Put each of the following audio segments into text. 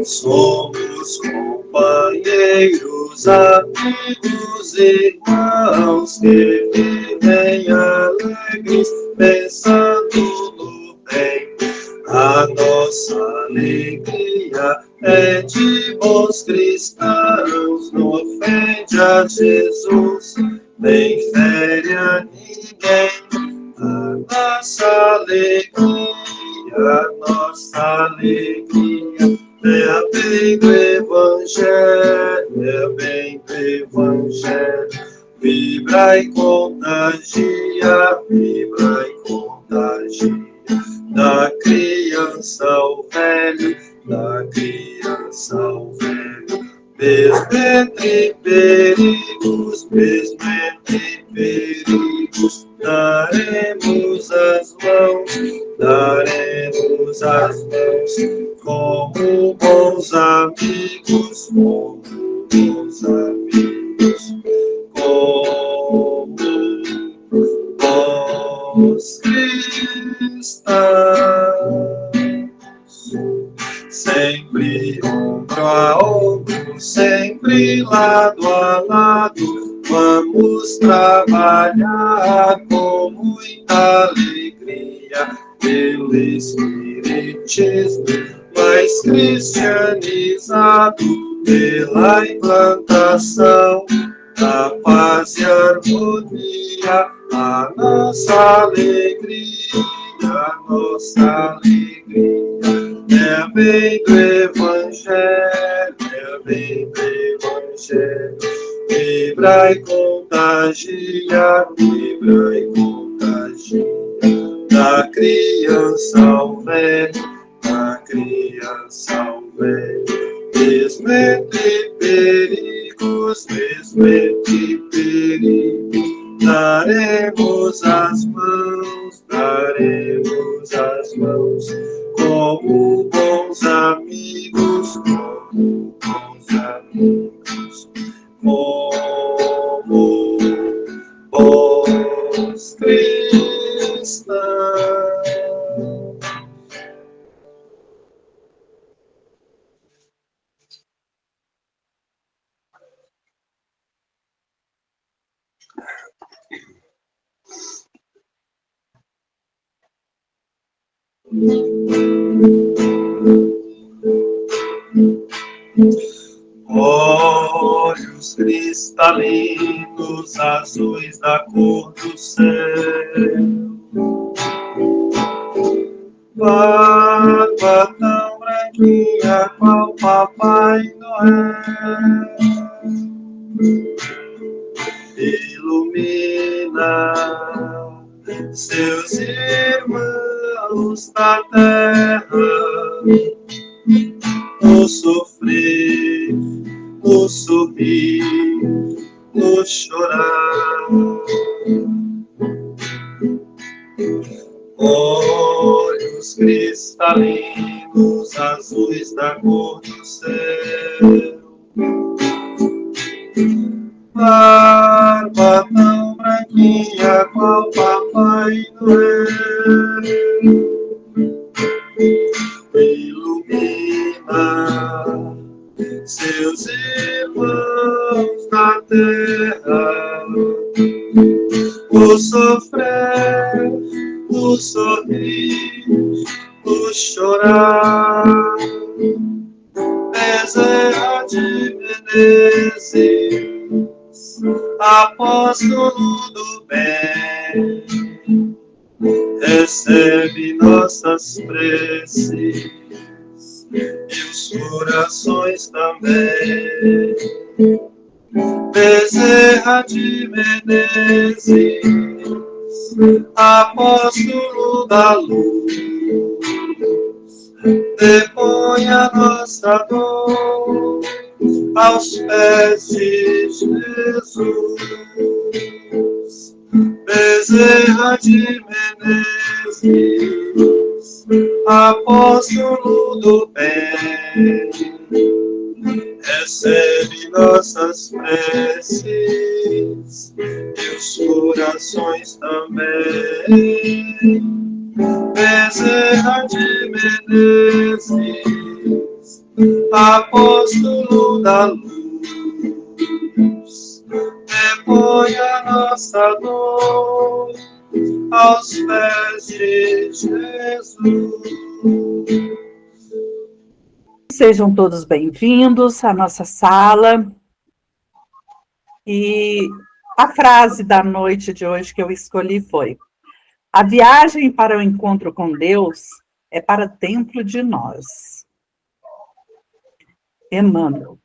Somos companheiros, amigos, irmãos que vivem alegres, pensando no bem. A nossa alegria é de bons cristãos, não ofende a Jesus, nem fere a ninguém. A nossa alegria é a bem do Evangelho, é a bem do Evangelho. Vibra e contagia, da criança ao velho, da criança ao velho. Mesmo entre perigos, daremos as mãos, como bons amigos, como bons cristãos. Sempre ombro a ombro, sempre lado a lado, vamos trabalhar com muita alegria pelo espiritismo mais cristianizado, pela implantação da paz e harmonia. A nossa alegria é bem do Evangelho, é bem do Evangelho. Vibra e contagia, da criança ao velho, da criança ao velho. Mesmo entre perigos, daremos as mãos, como bons amigos, como bons cristãos. Olhos cristalinos, azuis da cor do céu, barba tão branquinha qual Papai Noel, ilumina seus irmãos da terra, no sofrer, no sorrir, no chorar. Olhos cristalinos, azuis da cor do céu, barba tão branquinha qual Papai Noel, ilumina seus irmãos na terra, o sofrer, o sorrir, o chorar. Bezerra de Menezes, apóstolo do bem, recebe nossas preces e os corações também. Bezerra de Menezes, apóstolo da luz, depõe a nossa dor aos pés de Jesus. Bezerra de Menezes, apóstolo do bem, recebe nossas preces e os corações também. Bezerra de Menezes, apóstolo da luz, depõe a nossa dor aos pés de Jesus. Sejam todos bem-vindos à nossa sala. E a frase da noite de hoje que eu escolhi foi: a viagem para o encontro com Deus é para dentro de nós. Emmanuel.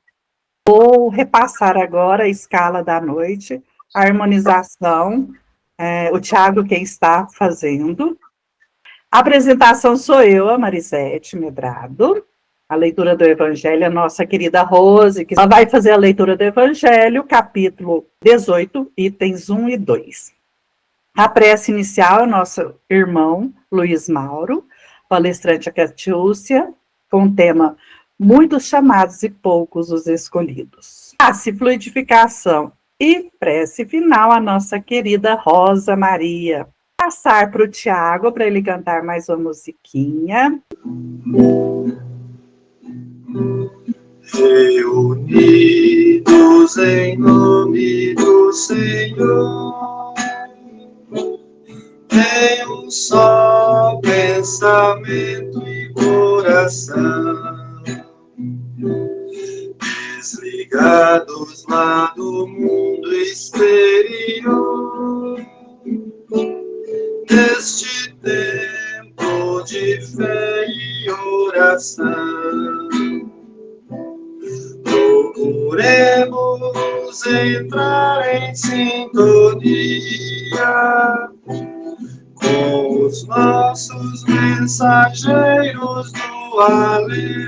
Vou repassar agora a escala da noite, a harmonização, o Tiago quem está fazendo. A apresentação sou eu, a Marisete Medrado. A leitura do Evangelho, a nossa querida Rose, que vai fazer a leitura do Evangelho, capítulo 18, itens 1 e 2. A prece inicial é o nosso irmão Luiz Mauro, palestrante a Catiúcia, com o tema Muitos chamados e poucos os escolhidos. Passe, fluidificação e prece final a nossa querida Rosa Maria. Passar para o Tiago para ele cantar mais uma musiquinha. Reunidos em nome do Senhor, em um só pensamento e coração, desligados lá do mundo exterior, neste tempo de fé e oração, procuremos entrar em sintonia com os nossos mensageiros do além,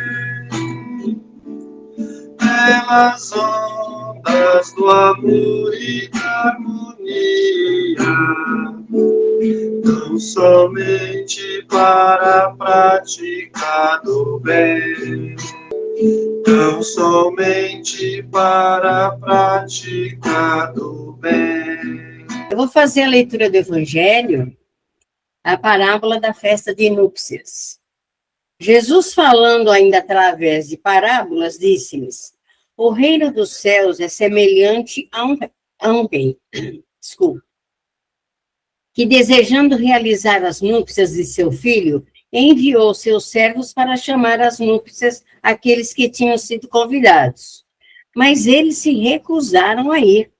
pelas ondas do amor e da harmonia, não somente para a prática do bem, não somente para a prática do bem. Eu vou fazer a leitura do Evangelho, a parábola da festa de núpcias. Jesus, falando ainda através de parábolas, disse-lhes: o reino dos céus é semelhante a um rei, que, desejando realizar as núpcias de seu filho, enviou seus servos para chamar às núpcias aqueles que tinham sido convidados. Mas eles se recusaram a ir.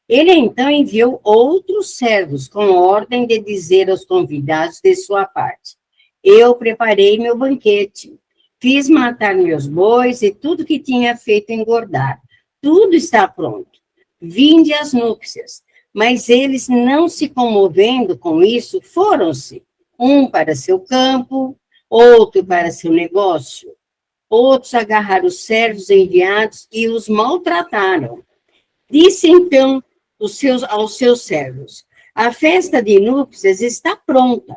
Ele então enviou outros servos com ordem de dizer aos convidados de sua parte: eu preparei meu banquete, fiz matar meus bois e tudo que tinha feito engordar. Tudo está pronto. Vinde às núpcias. Mas eles, não se comovendo com isso, foram-se. Um para seu campo, outro para seu negócio. Outros agarraram os servos enviados e os maltrataram. Disse então aos seus servos: a festa de núpcias está pronta,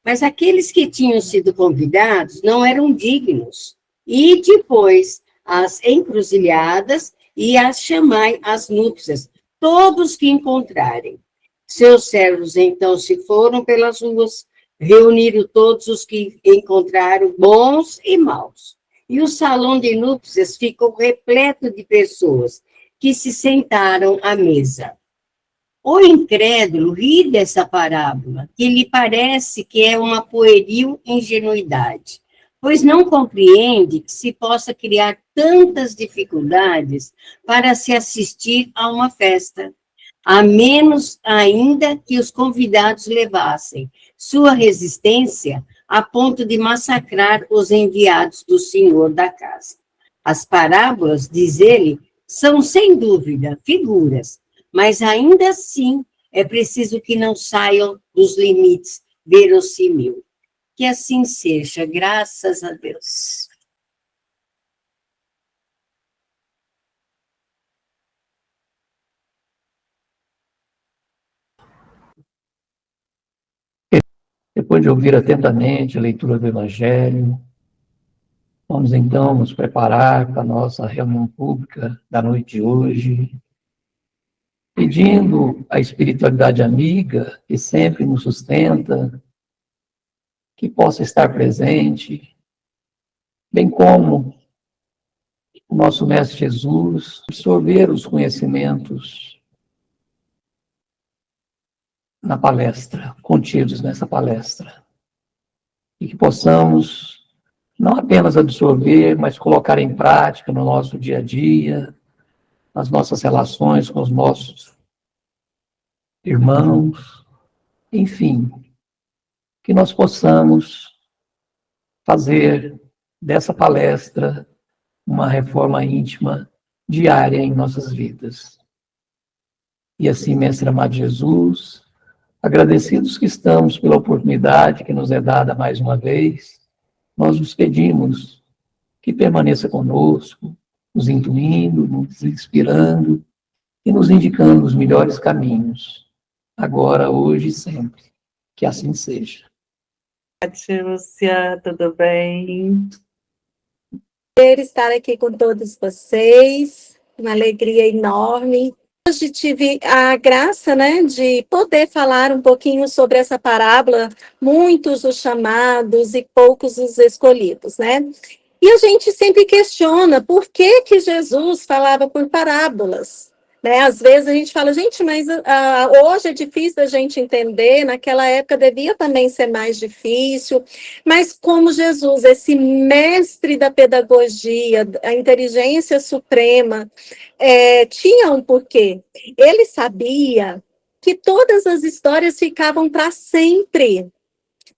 mas aqueles que tinham sido convidados não eram dignos. E depois as encruzilhadas e as chamai às núpcias, todos que encontrarem. Seus servos então se foram pelas ruas, reuniram todos os que encontraram, bons e maus. E o salão de núpcias ficou repleto de pessoas que se sentaram à mesa. O incrédulo ri dessa parábola, que lhe parece que é uma pueril ingenuidade, pois não compreende que se possa criar tantas dificuldades para se assistir a uma festa, a menos ainda que os convidados levassem sua resistência a ponto de massacrar os enviados do senhor da casa. As parábolas, diz ele, são sem dúvida figuras, mas ainda assim é preciso que não saiam dos limites verossímil. Que assim seja, graças a Deus. Depois de ouvir atentamente a leitura do Evangelho, vamos então nos preparar para a nossa reunião pública da noite de hoje, pedindo à espiritualidade amiga, que sempre nos sustenta, que possa estar presente, bem como o nosso Mestre Jesus, absorver os conhecimentos na palestra, contidos nessa palestra, e que possamos não apenas absorver, mas colocar em prática no nosso dia a dia, nas nossas relações com os nossos irmãos, enfim, que nós possamos fazer dessa palestra uma reforma íntima diária em nossas vidas. E assim, Mestre amado Jesus, agradecidos que estamos pela oportunidade que nos é dada mais uma vez, nós nos pedimos que permaneça conosco, nos intuindo, nos inspirando e nos indicando os melhores caminhos, agora, hoje e sempre. Que assim seja. Lúcia, tudo bem? Estar aqui com todos vocês, uma alegria enorme. Hoje tive a graça, né, de poder falar um pouquinho sobre essa parábola, muitos os chamados e poucos os escolhidos, né? E a gente sempre questiona por que que Jesus falava por parábolas, né? Às vezes a gente fala, gente, mas hoje é difícil da gente entender, naquela época devia também ser mais difícil, mas como Jesus, esse mestre da pedagogia, a inteligência suprema, tinha um porquê. Ele sabia que todas as histórias ficavam para sempre.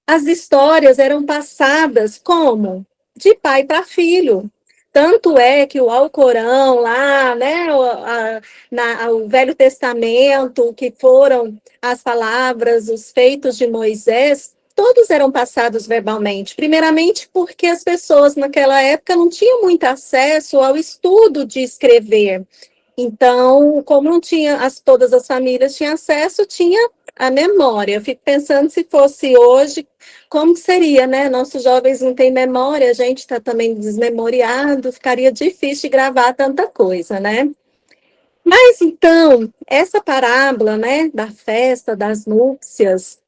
As histórias eram passadas como? De pai para filho. Tanto é que o Alcorão lá, né, o Velho Testamento, que foram as palavras, os feitos de Moisés, todos eram passados verbalmente. Primeiramente porque as pessoas naquela época não tinham muito acesso ao estudo de escrever. Então, como não tinha, todas as famílias tinham acesso, tinha a memória. Eu fico pensando se fosse hoje, como seria, né? Nossos jovens não têm memória, a gente está também desmemoriado, ficaria difícil de gravar tanta coisa, né? Mas, então, essa parábola, né, da festa, das núpcias,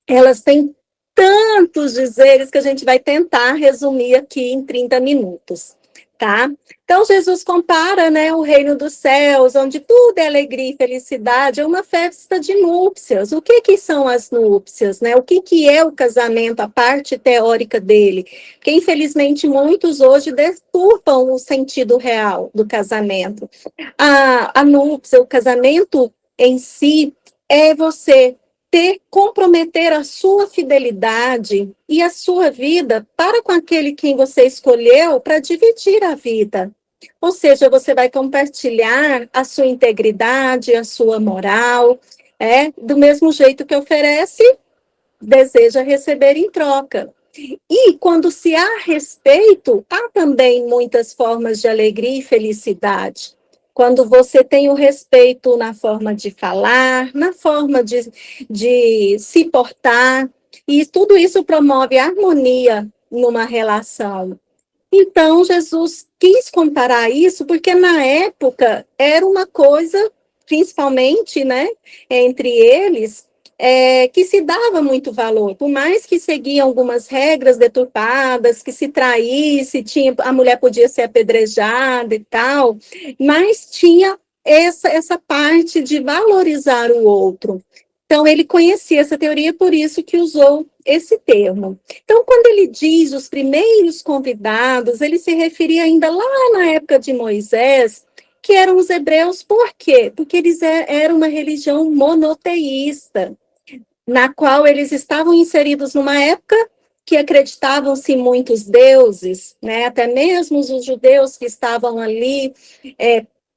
elas têm tantos dizeres que a gente vai tentar resumir aqui em 30 minutos, tá? Então, Jesus compara, né, o reino dos céus, onde tudo é alegria e felicidade, é uma festa de núpcias. O que são as núpcias, né? O que é o casamento, a parte teórica dele? Porque, infelizmente, muitos hoje deturpam o sentido real do casamento. A núpcia, o casamento em si, é você comprometer a sua fidelidade e a sua vida para com aquele quem você escolheu para dividir a vida. Ou seja, você vai compartilhar a sua integridade, a sua moral, do mesmo jeito que oferece, deseja receber em troca. E quando se há respeito, há também muitas formas de alegria e felicidade. Quando você tem o respeito na forma de falar, na forma de se portar, e tudo isso promove harmonia numa relação. Então, Jesus quis comparar isso, porque na época era uma coisa, principalmente, né, entre eles, que se dava muito valor, por mais que seguiam algumas regras deturpadas, que se traísse, a mulher podia ser apedrejada e tal, mas tinha essa parte de valorizar o outro. Então, ele conhecia essa teoria, por isso que usou esse termo. Então, quando ele diz os primeiros convidados, ele se referia ainda lá na época de Moisés, que eram os hebreus, por quê? Porque eles eram uma religião monoteísta, na qual eles estavam inseridos numa época que acreditavam-se em muitos deuses, né? Até mesmo os judeus que estavam ali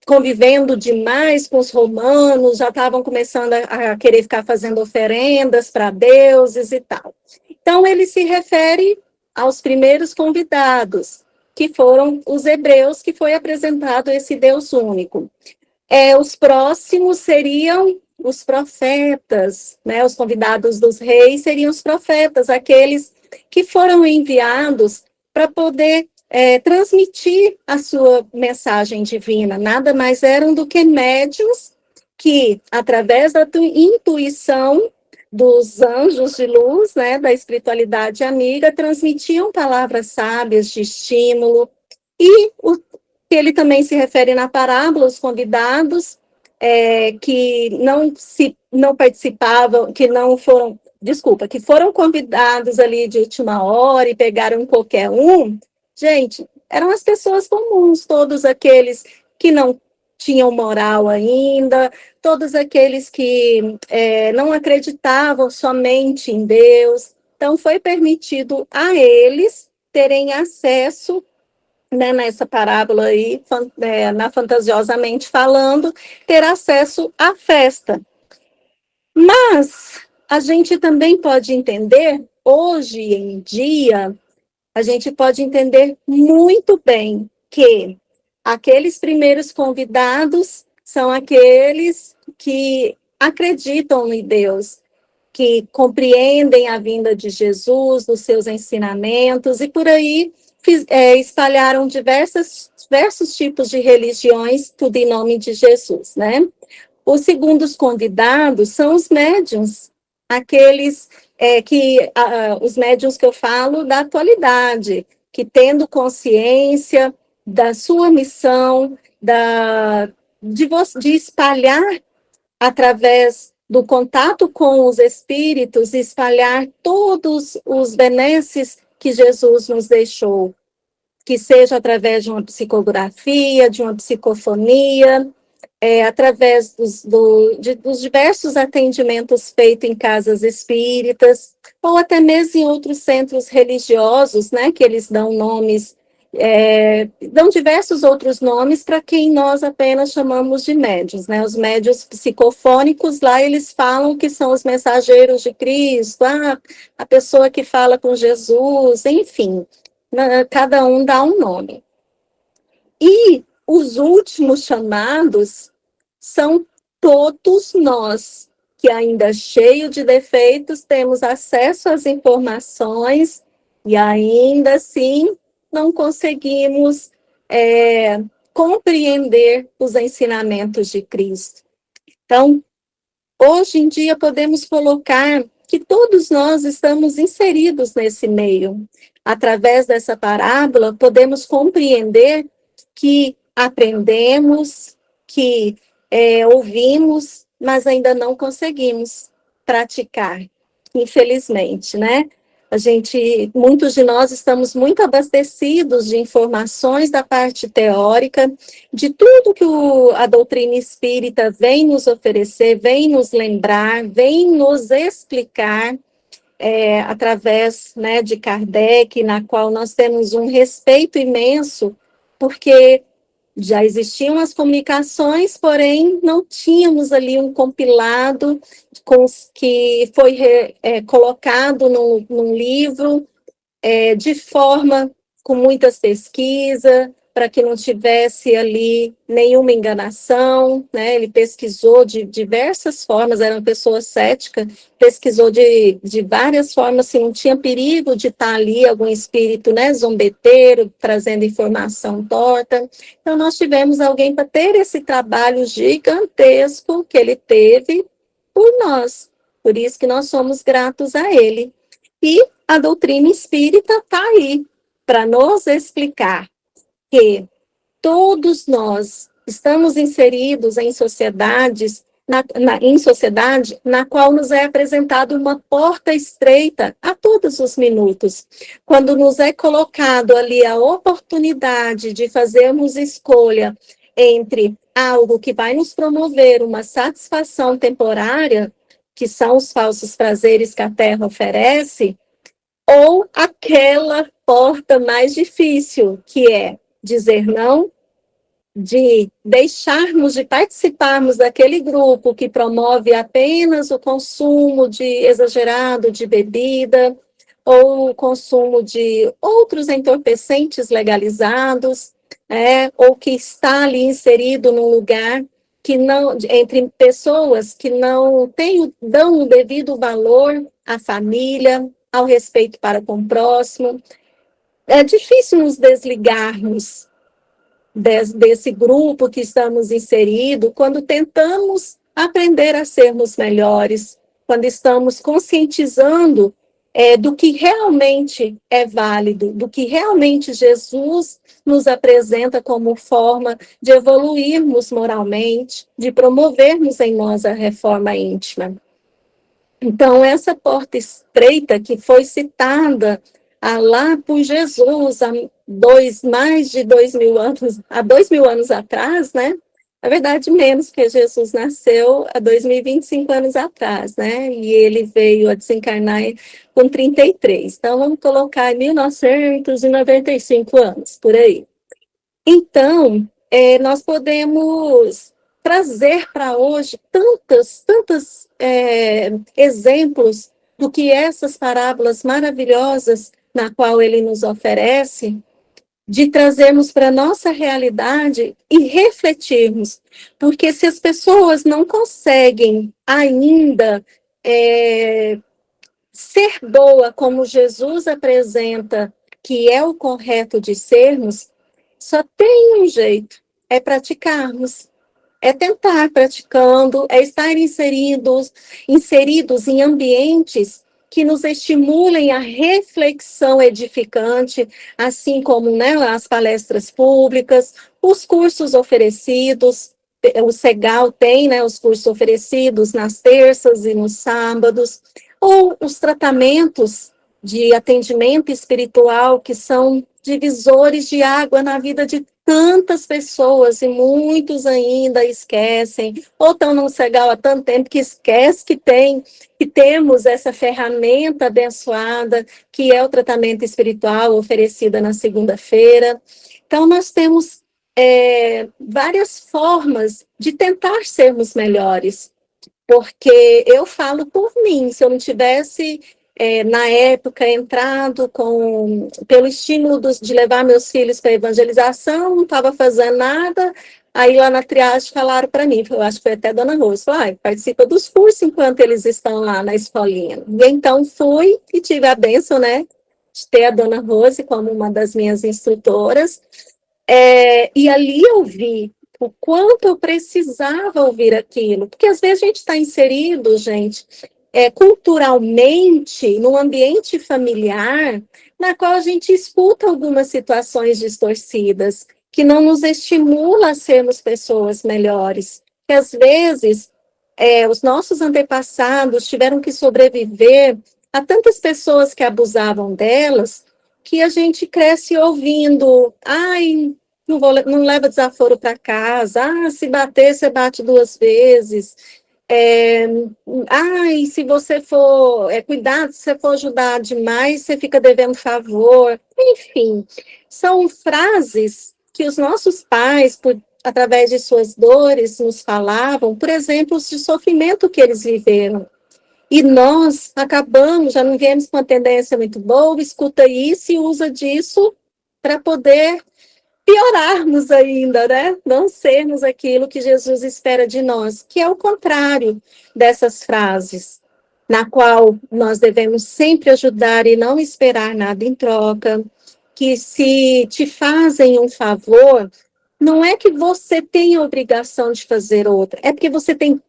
convivendo demais com os romanos, já estavam começando a querer ficar fazendo oferendas para deuses e tal. Então, ele se refere aos primeiros convidados, que foram os hebreus, que foi apresentado esse Deus único. Os próximos seriam os profetas, né? Os convidados dos reis seriam os profetas, aqueles que foram enviados para poder transmitir a sua mensagem divina. Nada mais eram do que médiuns que, através da intuição, dos anjos de luz, né, da espiritualidade amiga, transmitiam palavras sábias de estímulo, e o que ele também se refere na parábola, os convidados que não participavam, que não foram, desculpa, que foram convidados ali de última hora e pegaram qualquer um, gente, eram as pessoas comuns, todos aqueles que não tinham moral ainda, todos aqueles que não acreditavam somente em Deus. Então, foi permitido a eles terem acesso, né, nessa parábola aí, fantasiosamente falando, ter acesso à festa. Mas a gente também pode entender, hoje em dia, a gente pode entender muito bem que aqueles primeiros convidados são aqueles que acreditam em Deus, que compreendem a vinda de Jesus, os seus ensinamentos, e por aí espalharam diversos tipos de religiões, tudo em nome de Jesus, né? Os segundos convidados são os médiuns, aqueles os médiuns que eu falo da atualidade, que tendo consciência da sua missão, de espalhar através do contato com os espíritos, espalhar todos os benesses que Jesus nos deixou, que seja através de uma psicografia, de uma psicofonia, através dos diversos atendimentos feitos em casas espíritas, ou até mesmo em outros centros religiosos, né, que eles dão nomes, dão diversos outros nomes para quem nós apenas chamamos de médiuns, né? Os médiuns psicofônicos, lá eles falam que são os mensageiros de Cristo, a pessoa que fala com Jesus, enfim, cada um dá um nome. E os últimos chamados são todos nós, que ainda cheio de defeitos, temos acesso às informações e ainda assim não conseguimos compreender os ensinamentos de Cristo. Então, hoje em dia podemos colocar que todos nós estamos inseridos nesse meio. Através dessa parábola, podemos compreender que aprendemos, que ouvimos, mas ainda não conseguimos praticar, infelizmente, né? Muitos de nós estamos muito abastecidos de informações da parte teórica, de tudo que a doutrina espírita vem nos oferecer, vem nos lembrar, vem nos explicar, através, né, de Kardec, na qual nós temos um respeito imenso, porque já existiam as comunicações, porém não tínhamos ali um compilado que foi colocado num livro, de forma com muitas pesquisas, para que não tivesse ali nenhuma enganação, né? Ele pesquisou de diversas formas, era uma pessoa cética, pesquisou de várias formas, se não tinha perigo de estar ali algum espírito, né, zombeteiro, trazendo informação torta. Então, nós tivemos alguém para ter esse trabalho gigantesco que ele teve por nós, por isso que nós somos gratos a ele. E a doutrina espírita está aí para nos explicar que todos nós estamos inseridos em sociedades, em sociedade na qual nos é apresentada uma porta estreita a todos os minutos. Quando nos é colocado ali a oportunidade de fazermos escolha entre algo que vai nos promover uma satisfação temporária, que são os falsos prazeres que a Terra oferece, ou aquela porta mais difícil, que é dizer não, de deixarmos de participarmos daquele grupo que promove apenas o consumo exagerado de bebida, ou o consumo de outros entorpecentes legalizados, ou que está ali inserido num lugar que não, entre pessoas que não dão o devido valor à família, ao respeito para com o próximo. É difícil nos desligarmos desse grupo que estamos inseridos quando tentamos aprender a sermos melhores, quando estamos conscientizando do que realmente é válido, do que realmente Jesus nos apresenta como forma de evoluirmos moralmente, de promovermos em nós a reforma íntima. Então, essa porta estreita que foi citada lá por Jesus há mais de 2.000 anos, há 2.000 anos atrás, né? Na verdade, menos, porque Jesus nasceu há 2.025 anos atrás, né? E ele veio a desencarnar com 33. Então, vamos colocar 1.995 anos, por aí. Então, nós podemos trazer para hoje tantos exemplos do que essas parábolas maravilhosas na qual ele nos oferece, de trazermos para a nossa realidade e refletirmos. Porque se as pessoas não conseguem ainda ser boa como Jesus apresenta, que é o correto de sermos, só tem um jeito, é praticarmos. É tentar praticando, é estar inseridos em ambientes que nos estimulem a reflexão edificante, assim como, né, as palestras públicas, os cursos oferecidos, o SEGAL tem, né, os cursos oferecidos nas terças e nos sábados, ou os tratamentos de atendimento espiritual, que são divisores de água na vida de tantas pessoas, e muitos ainda esquecem, ou estão no SEGAL há tanto tempo que esquece que temos essa ferramenta abençoada, que é o tratamento espiritual oferecida na segunda-feira. Então, nós temos várias formas de tentar sermos melhores, porque eu falo por mim, se eu não tivesse na época, entrado pelo estímulo de levar meus filhos para a evangelização, não estava fazendo nada, aí lá na triagem falaram para mim, eu acho que foi até a dona Rose, falou, participa dos cursos enquanto eles estão lá na escolinha. E então fui e tive a bênção, né, de ter a dona Rose como uma das minhas instrutoras, e ali eu vi o quanto eu precisava ouvir aquilo, porque às vezes a gente está inserido, gente, culturalmente, num ambiente familiar, na qual a gente escuta algumas situações distorcidas, que não nos estimula a sermos pessoas melhores. Que às vezes, os nossos antepassados tiveram que sobreviver a tantas pessoas que abusavam delas, que a gente cresce ouvindo, não leva desaforo para casa, se bater, você bate 2 vezes, e se você for, cuidado, se você for ajudar demais, você fica devendo favor. Enfim, são frases que os nossos pais, através de suas dores, nos falavam, por exemplo, de sofrimento que eles viveram. E nós acabamos, já não viemos com uma tendência muito boa, escuta isso e usa disso para poder piorarmos ainda, né? Não sermos aquilo que Jesus espera de nós, que é o contrário dessas frases, na qual nós devemos sempre ajudar e não esperar nada em troca, que se te fazem um favor, não é que você tem a obrigação de fazer outra, é porque você tem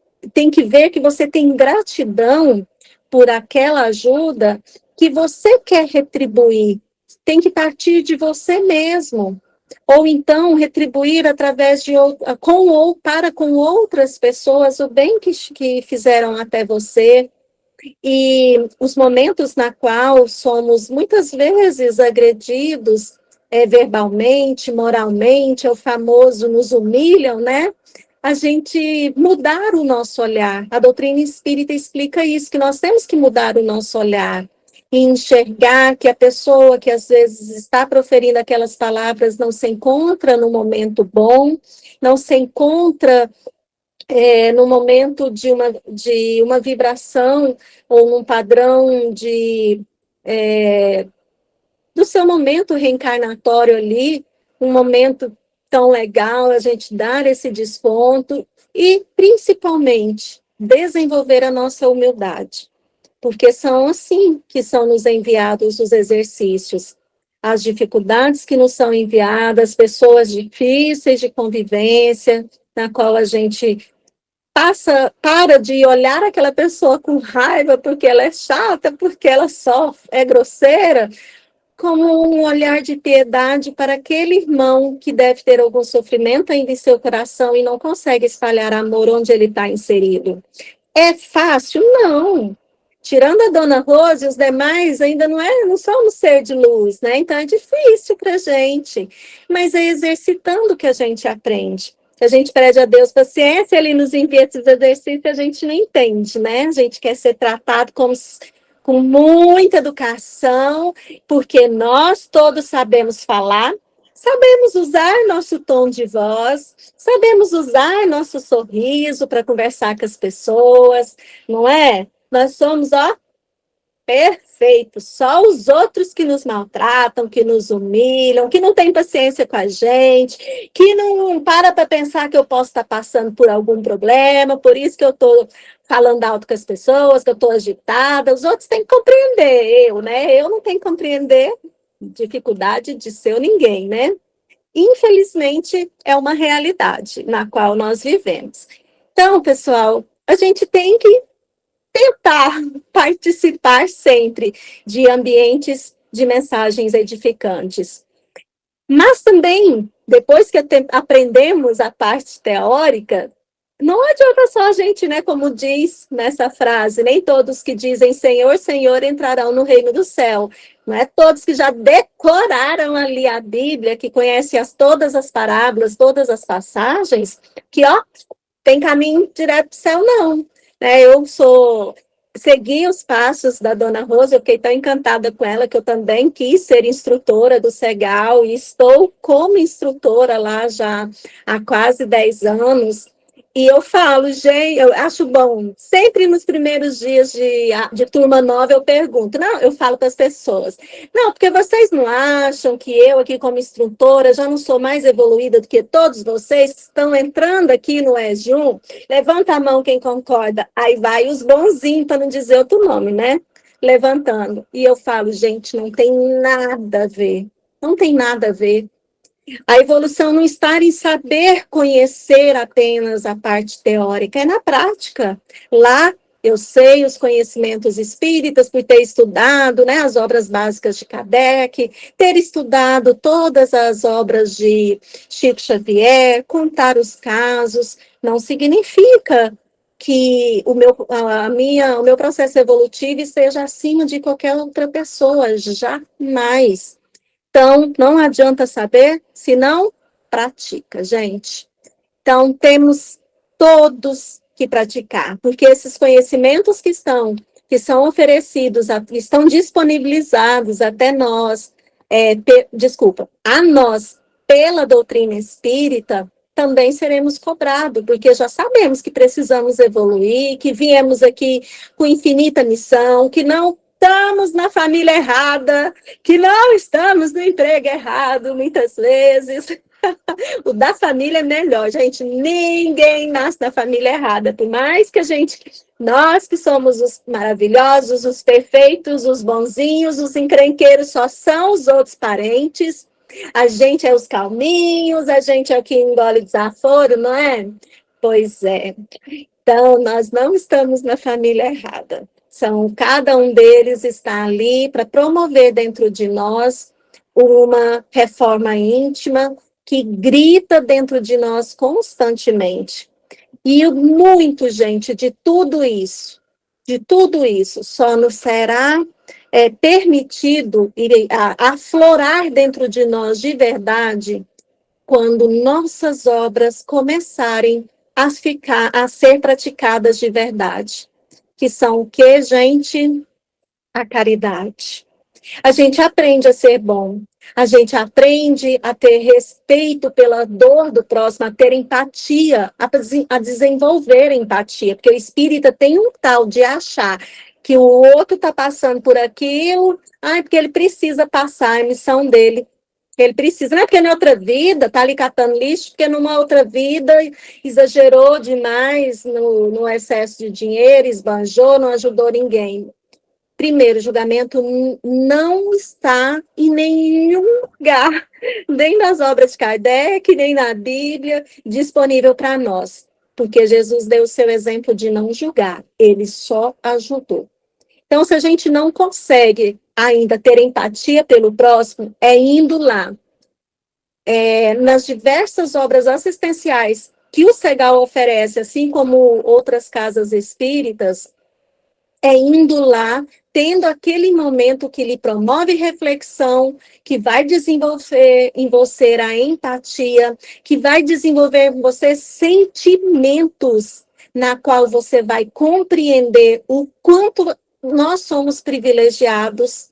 que ver que você tem gratidão por aquela ajuda que você quer retribuir, tem que partir de você mesmo. Ou então retribuir através com outras pessoas o bem que fizeram até você. E os momentos na qual somos muitas vezes agredidos verbalmente, moralmente, é o famoso nos humilham, né? A gente mudar o nosso olhar. A doutrina espírita explica isso, que nós temos que mudar o nosso olhar e enxergar que a pessoa que às vezes está proferindo aquelas palavras não se encontra no momento bom, não se encontra no momento de uma vibração ou num padrão do seu momento reencarnatório ali, um momento tão legal, a gente dar esse desconto e, principalmente, desenvolver a nossa humildade. Porque são assim que são nos enviados os exercícios. As dificuldades que nos são enviadas, pessoas difíceis de convivência, na qual a gente para de olhar aquela pessoa com raiva porque ela é chata, porque ela só é grosseira, como um olhar de piedade para aquele irmão que deve ter algum sofrimento ainda em seu coração e não consegue espalhar amor onde ele está inserido. É fácil? Não. Tirando a Dona Rose, os demais ainda não somos ser de luz, né? Então é difícil para a gente, mas é exercitando que a gente aprende. A gente pede a Deus paciência, Ele nos envia esses exercícios, a gente não entende, né? A gente quer ser tratado com muita educação, porque nós todos sabemos falar, sabemos usar nosso tom de voz, sabemos usar nosso sorriso para conversar com as pessoas, não é? Nós somos, ó, perfeitos. Só os outros que nos maltratam, que nos humilham, que não têm paciência com a gente, que não para pensar que eu posso estar passando por algum problema, por isso que eu estou falando alto com as pessoas, que eu estou agitada. Os outros têm que compreender, né? Eu não tenho que compreender dificuldade de ser ninguém, né? Infelizmente, é uma realidade na qual nós vivemos. Então, pessoal, a gente tem que tentar participar sempre de ambientes de mensagens edificantes. Mas também, depois que aprendemos a parte teórica, não adianta só a gente, né, como diz nessa frase, nem todos que dizem Senhor, Senhor entrarão no reino do céu. Não é todos que já decoraram ali a Bíblia, que conhecem todas as parábolas, todas as passagens, que, ó, tem caminho direto para o céu, não. Eu segui os passos da Dona Rosa, eu fiquei tão encantada com ela que eu também quis ser instrutora do Segal e estou como instrutora lá já há quase 10 anos. E eu falo, gente, eu acho bom, sempre nos primeiros dias de turma nova eu pergunto, não, eu falo para as pessoas, não, porque vocês não acham que eu aqui como instrutora já não sou mais evoluída do que todos vocês que estão entrando aqui no ESG1? Levanta a mão quem concorda, aí vai os bonzinhos, para não dizer outro nome, né? Levantando. E eu falo, gente, não tem nada a ver, não tem nada a ver. A evolução não está em saber conhecer apenas a parte teórica, é na prática. Lá eu sei os conhecimentos espíritas por ter estudado, né, as obras básicas de Kardec, ter estudado todas as obras de Chico Xavier, contar os casos, não significa que o meu processo evolutivo esteja acima de qualquer outra pessoa, jamais. Então, não adianta saber se não pratica, gente. Então, temos todos que praticar, porque esses conhecimentos que são oferecidos, estão disponibilizados até nós, a nós, pela doutrina espírita, também seremos cobrados, porque já sabemos que precisamos evoluir, que viemos aqui com infinita missão, que não estamos na família errada, que não estamos no emprego errado, muitas vezes. O da família é melhor, gente. Ninguém nasce na família errada, por mais que nós que somos os maravilhosos, os perfeitos, os bonzinhos, os encrenqueiros só são os outros parentes. A gente é os calminhos, a gente é o que engole desaforo, não é? Pois é. Então, nós não estamos na família errada. Cada um deles está ali para promover dentro de nós uma reforma íntima que grita dentro de nós constantemente. E muito, gente, de tudo isso, só nos será permitido aflorar dentro de nós de verdade quando nossas obras começarem a ser praticadas de verdade. Que são o que, gente? A caridade. A gente aprende a ser bom, a gente aprende a ter respeito pela dor do próximo, a ter empatia, a desenvolver empatia, porque o espírita tem um tal de achar que o outro está passando por aquilo, porque ele precisa passar a missão dele. Ele precisa, não é porque na outra vida está ali catando lixo, porque numa outra vida exagerou demais no excesso de dinheiro, esbanjou, não ajudou ninguém. Primeiro, o julgamento não está em nenhum lugar, nem nas obras de Kardec, nem na Bíblia, disponível para nós. porque Jesus deu o seu exemplo de não julgar, ele só ajudou. Então, se a gente não consegue ainda ter empatia pelo próximo, é indo lá, nas diversas obras assistenciais que o Segal oferece, assim como outras casas espíritas, é indo lá, tendo aquele momento que lhe promove reflexão, que vai desenvolver em você a empatia, que vai desenvolver em você sentimentos, na qual você vai compreender o quanto nós somos privilegiados,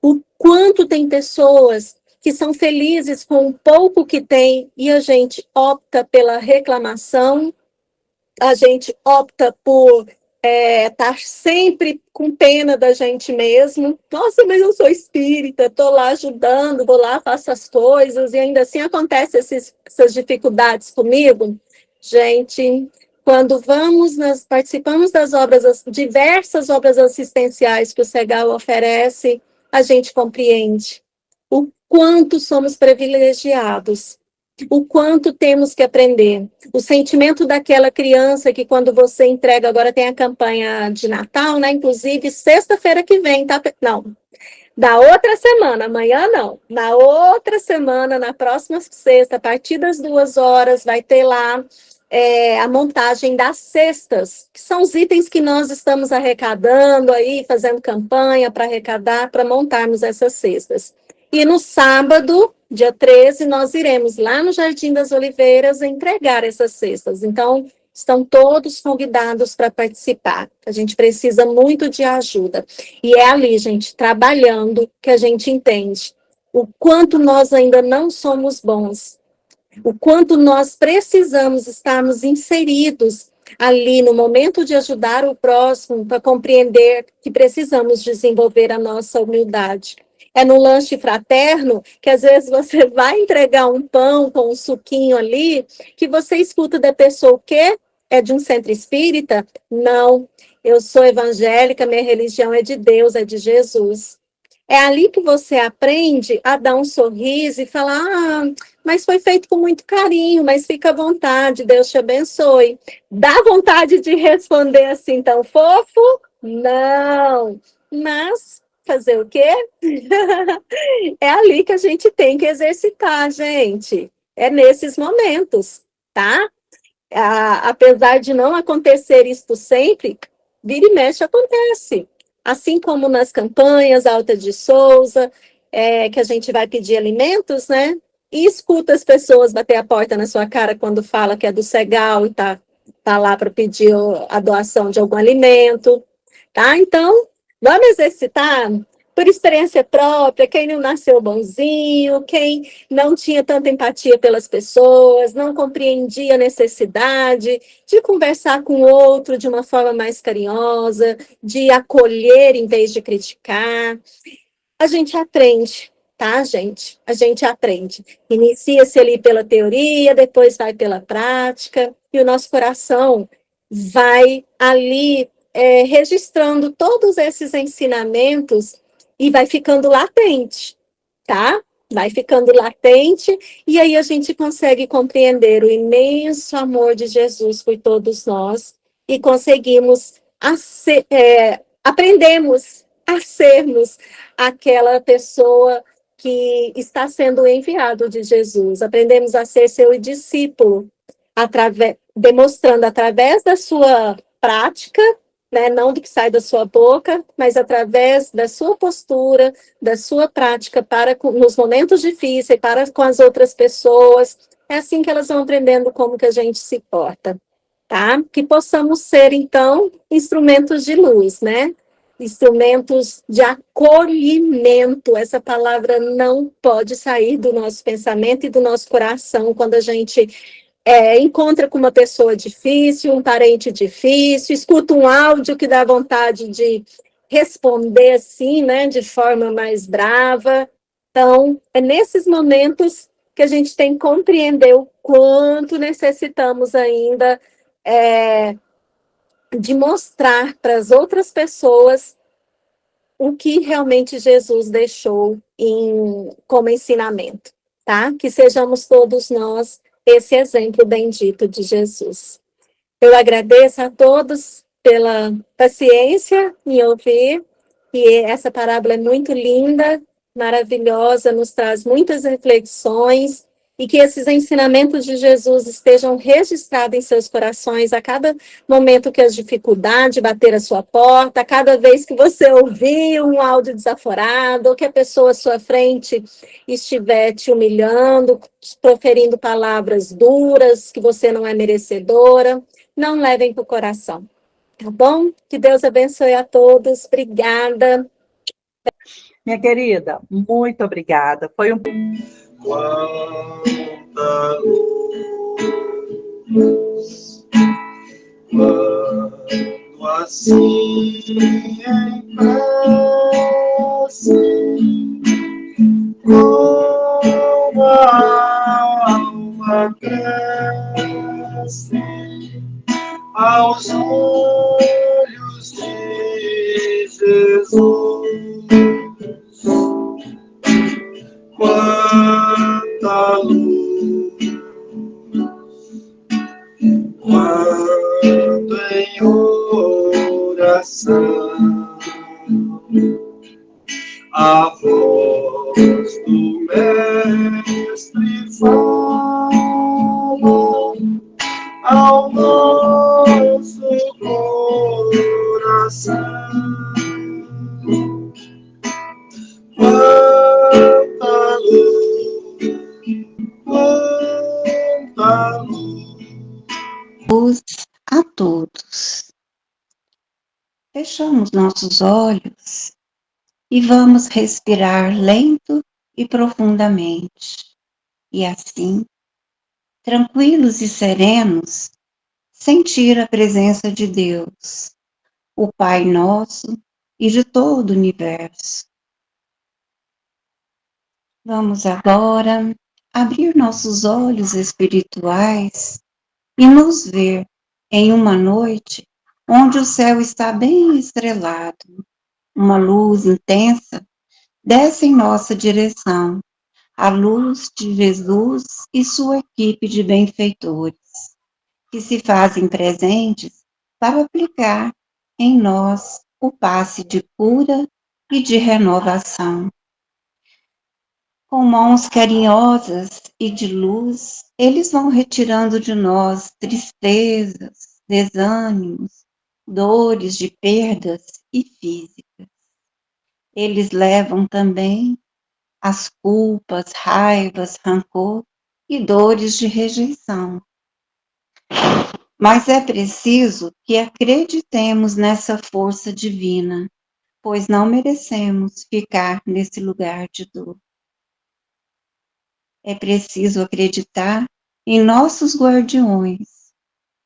o quanto tem pessoas que são felizes com o pouco que tem, e a gente opta pela reclamação, a gente opta por estar sempre com pena da gente mesmo. Nossa, mas eu sou espírita, estou lá ajudando, vou lá, faço as coisas, e ainda assim acontecem essas dificuldades comigo. Gente, quando participamos das diversas obras assistenciais que o Segal oferece, a gente compreende o quanto somos privilegiados, o quanto temos que aprender. O sentimento daquela criança que quando você entrega, agora tem a campanha de Natal, né? Inclusive, sexta-feira que vem, tá? Não, da outra semana, amanhã não. Na outra semana, na próxima sexta, a partir das 2 horas, vai ter lá a montagem das cestas, que são os itens que nós estamos arrecadando aí, fazendo campanha para arrecadar, para montarmos essas cestas. E no sábado, dia 13, nós iremos lá no Jardim das Oliveiras entregar essas cestas. Então, estão todos convidados para participar. A gente precisa muito de ajuda. E é ali, gente, trabalhando, que a gente entende o quanto nós ainda não somos bons, o quanto nós precisamos estarmos inseridos ali no momento de ajudar o próximo, para compreender que precisamos desenvolver a nossa humildade. É no lanche fraterno que às vezes você vai entregar um pão com um suquinho ali, que você escuta da pessoa o quê? É de um centro espírita? Não, eu sou evangélica, minha religião é de Deus, é de Jesus. É ali que você aprende a dar um sorriso e falar, mas foi feito com muito carinho, mas fica à vontade, Deus te abençoe. Dá vontade de responder assim tão fofo? Não, mas fazer o quê? É ali que a gente tem que exercitar, gente. É nesses momentos, tá? Apesar de não acontecer isto sempre, vira e mexe acontece. Assim como nas campanhas Alta de Souza, que a gente vai pedir alimentos, né? E escuta as pessoas bater a porta na sua cara quando fala que é do Segal e tá lá para pedir a doação de algum alimento, tá? Então, vamos exercitar por experiência própria, quem não nasceu bonzinho, quem não tinha tanta empatia pelas pessoas, não compreendia a necessidade de conversar com o outro de uma forma mais carinhosa, de acolher em vez de criticar. A gente aprende, tá, gente? A gente aprende. Inicia-se ali pela teoria, depois vai pela prática, e o nosso coração vai ali registrando todos esses ensinamentos e vai ficando latente, tá? Vai ficando latente, e aí a gente consegue compreender o imenso amor de Jesus por todos nós, e conseguimos, aprendemos a sermos aquela pessoa que está sendo enviado de Jesus, aprendemos a ser seu discípulo, demonstrando através da sua prática, né, não do que sai da sua boca, mas através da sua postura, da sua prática nos momentos difíceis, para com as outras pessoas. É assim que elas vão aprendendo como que a gente se porta, tá? Que possamos ser, então, instrumentos de luz, né? Instrumentos de acolhimento. Essa palavra não pode sair do nosso pensamento e do nosso coração quando a gente encontra com uma pessoa difícil, um parente difícil, escuta um áudio que dá vontade de responder assim, né, de forma mais brava. Então, é nesses momentos que a gente tem que compreender o quanto necessitamos ainda de mostrar para as outras pessoas o que realmente Jesus deixou como ensinamento, tá? Que sejamos todos nós esse exemplo bendito de Jesus. Eu agradeço a todos pela paciência em ouvir, e essa parábola é muito linda, maravilhosa, nos traz muitas reflexões, e que esses ensinamentos de Jesus estejam registrados em seus corações a cada momento que as dificuldades bater a sua porta, a cada vez que você ouvir um áudio desaforado, ou que a pessoa à sua frente estiver te humilhando, proferindo palavras duras, que você não é merecedora. Não levem para o coração, tá bom? Que Deus abençoe a todos. Obrigada. Minha querida, muito obrigada. Foi um Quanta luz, quando assim em prece, como a alma cresce aos olhos de Jesus. Quanta luz, quando em oração a voz do Mestre fala ao nosso coração. Quanta luz, quanta luz A todos. Fechamos nossos olhos e vamos respirar lento e profundamente. E assim, tranquilos e serenos, sentir a presença de Deus, o Pai nosso e de todo o universo. Vamos agora abrir nossos olhos espirituais e nos ver em uma noite onde o céu está bem estrelado. Uma luz intensa desce em nossa direção, a luz de Jesus e sua equipe de benfeitores, que se fazem presentes para aplicar em nós o passe de cura e de renovação. Com mãos carinhosas e de luz, eles vão retirando de nós tristezas, desânimos, dores de perdas e físicas. Eles levam também as culpas, raivas, rancor e dores de rejeição. Mas é preciso que acreditemos nessa força divina, pois não merecemos ficar nesse lugar de dor. É preciso acreditar em nossos guardiões,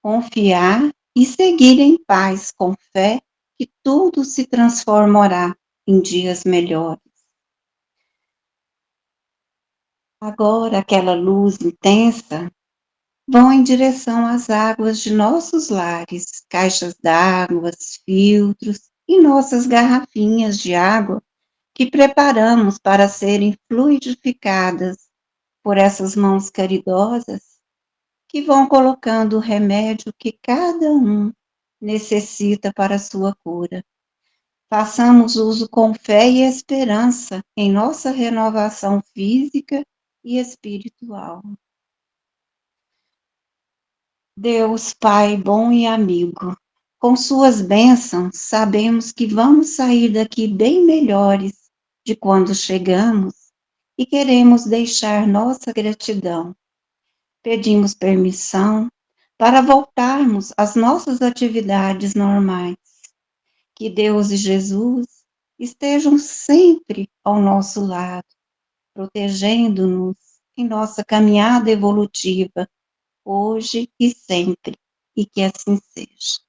confiar e seguir em paz com fé que tudo se transformará em dias melhores. Agora, aquela luz intensa vão em direção às águas de nossos lares, caixas d'água, filtros e nossas garrafinhas de água que preparamos para serem fluidificadas por essas mãos caridosas que vão colocando o remédio que cada um necessita para a sua cura. Façamos uso com fé e esperança em nossa renovação física e espiritual. Deus, Pai bom e amigo, com suas bênçãos, sabemos que vamos sair daqui bem melhores de quando chegamos e queremos deixar nossa gratidão. Pedimos permissão para voltarmos às nossas atividades normais. Que Deus e Jesus estejam sempre ao nosso lado, protegendo-nos em nossa caminhada evolutiva, hoje e sempre, e que assim seja.